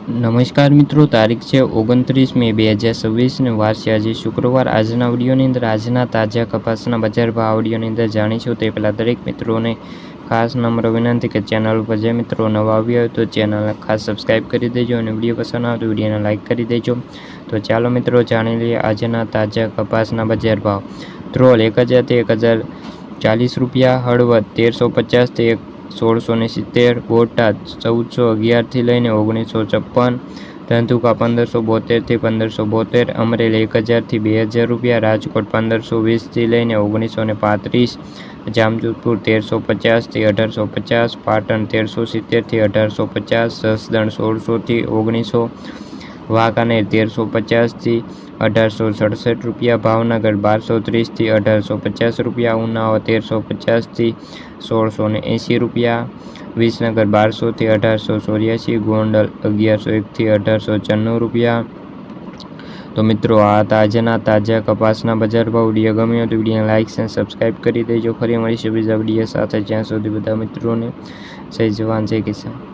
નમસ્કાર મિત્રો, તારીખ છે 29 મે 2026 ને વાર છે આજે શુક્રવાર। આજના વિડીયોની અંદર આજના તાજા કપાસના બજાર ભાવ વિડીયોની અંદર જાણીશું। તે પહેલાં દરેક મિત્રોને ખાસ નમ્ર વિનંતી કે ચેનલ ઉપર જે મિત્રો નવા આવ્યા હોય તો ચેનલને ખાસ સબસ્ક્રાઈબ કરી દેજો અને વિડીયો પસંદ આવે તો વિડીયોને લાઇક કરી દેજો। તો ચાલો મિત્રો જાણી લઈએ આજના તાજા કપાસના બજાર ભાવ। ધ્રોલ 1000 થી 1040 રૂપિયા, હળવદ 1350 થી 1670, બોટાદ 1411 થી લઈને 1956, ધંધુકા 1572 થી 1572, અમરેલી 1000 થી 2000 રૂપિયા, રાજકોટ 1520 થી લઈને 1935, જામજોધપુર 1350 થી 1850, પાટણ 1370 થી 1850, જસદણ 1600 થી 1900, વાંકાનેર 1350 થી 1867 રૂપિયા, ભાવનગર 1230 થી 1850 રૂપિયા, ઉનાવા 1350 થી 1680 રૂપિયા, વિસનગર 1200 થી 1884, ગોંડલ 1101 થી 1894 રૂપિયા। તો મિત્રો આ આજના તાજા કપાસના બજાર ભાવ વિડીયો ગમ્યો તો વિડીયોને લાઇક અને સબસ્ક્રાઈબ કરી દેજો। ફરી મળીશું બીજા વિડીયો સાથે, જ્યાં સુધી બધા મિત્રોને જય જવાન જય કિસાન।